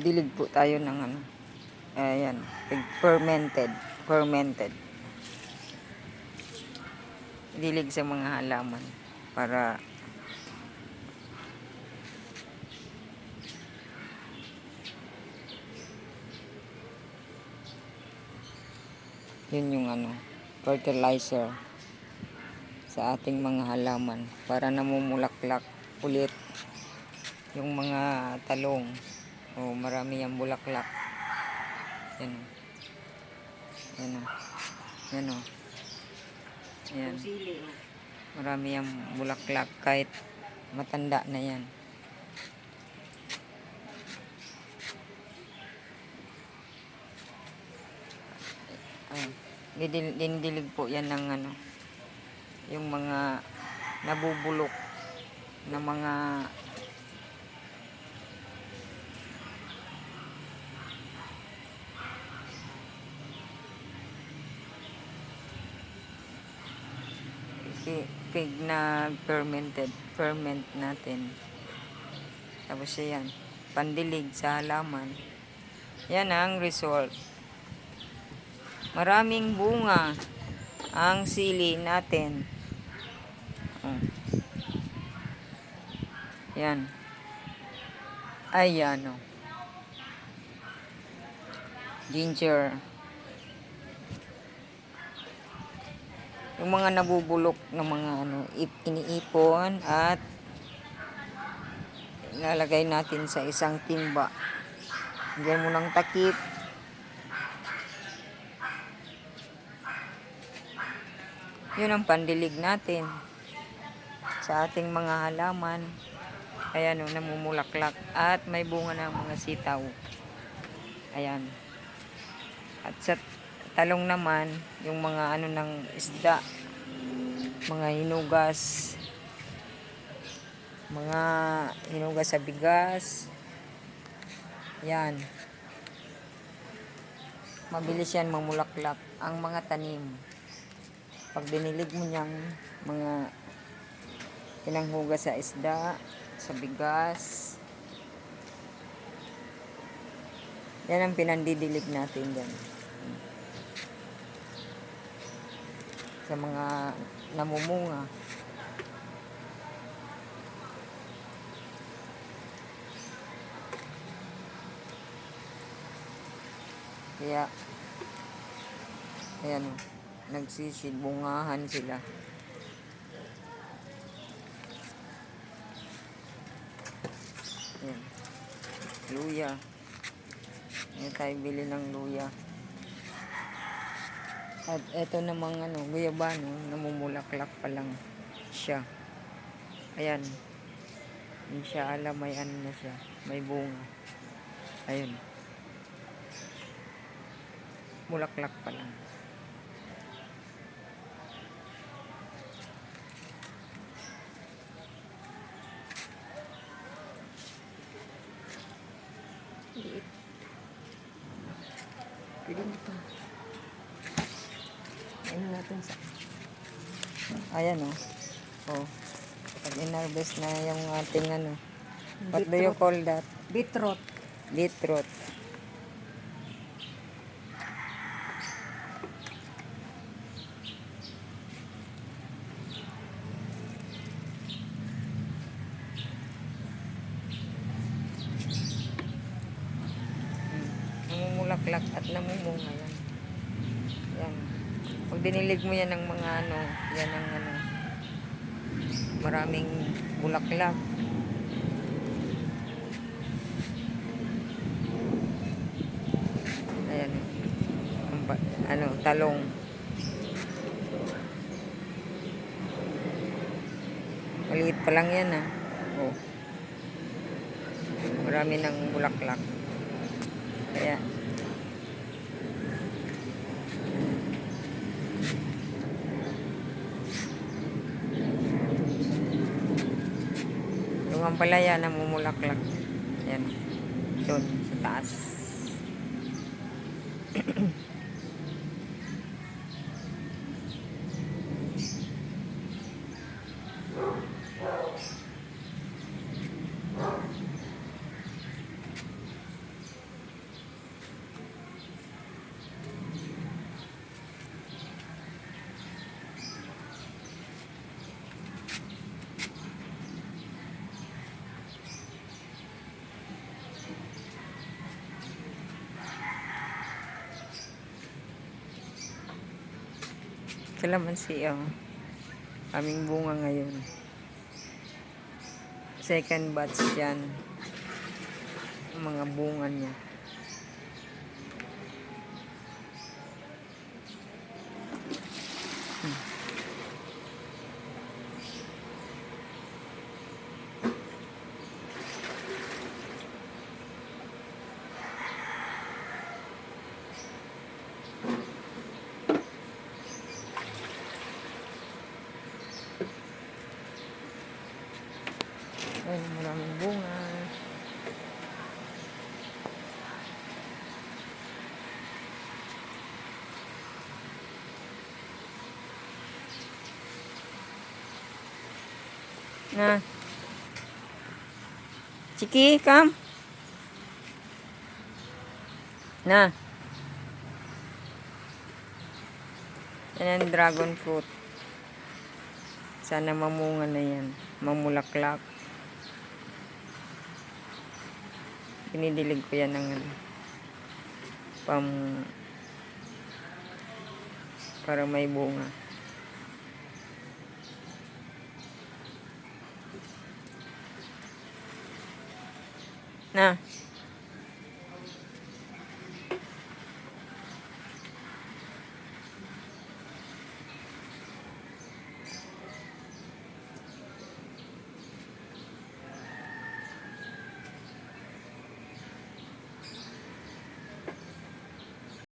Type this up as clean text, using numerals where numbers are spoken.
Dilig po tayo ng ano. Ayan. Fermented. Dilig sa mga halaman. Para yun yung ano, fertilizer sa ating mga halaman. Para namumulaklak ulit yung mga talong. O marami yung bulaklak. Yan o. Yan o. Yan o. Yan. Marami yung bulaklak kahit matanda na yan. Dindilig po yan ng ano, yung mga nabubulok na mga pig na ferment natin. Tapos yan, pandilig sa halaman. Yan ang result. Maraming bunga ang sili natin. Yan. Ayan o. Ginger. Yung mga nabubulok na mga ano, iniipon at ilalagay natin sa isang timba. Lagyan mo ng takip. Yun ang pandilig natin sa ating mga halaman. Ayan o, namumulaklak at may bunga ng mga sitaw. Ayan. At sa talong naman, yung mga ano ng isda, mga hinugas sa bigas. Yan. Mabilis yan mamulaklak ang mga tanim. Pag dinilig mo niyang mga pinanghugas sa isda, sa bigas, yan ang pinandidilig natin dyan. Sa mga namumunga. Kaya, ayan o, nagsisibungahan sila. Ayan. Luya. Ayan tayo bili ng luya. At eto namang ano, guyabano, namumulaklak pa lang siya. Ayan. Hindi siya alam, may ano na siya. May bunga. Ayun. Mulaklak pa lang. Pwede nito. Ayun natin sa... Ayan o. Oh. Pag inharvest na yung ating ano. What do you call that? Beetroot. Beetroot. Namumulaklak at namumunga yan. Yan. Pag dinilig mo yan ng mga ano, yan ang ano, maraming bulaklak. Ayan. Ano, talong. Maliit pa lang yan ah. Oh. Marami ng bulaklak. Kaya yung ampalaya namumulaklak. Yan. Doon sa taas. Kalamansi, oh. Aming bunga ngayon. Second batch yan. Ang mga bunga niya. Ayun, maraming bunga. Na. Chiki, come. Na. Yan ang dragon fruit. Sana mamunga na yan. Mamulaklak. Pinidilig ko yan ng para may bunga. Na.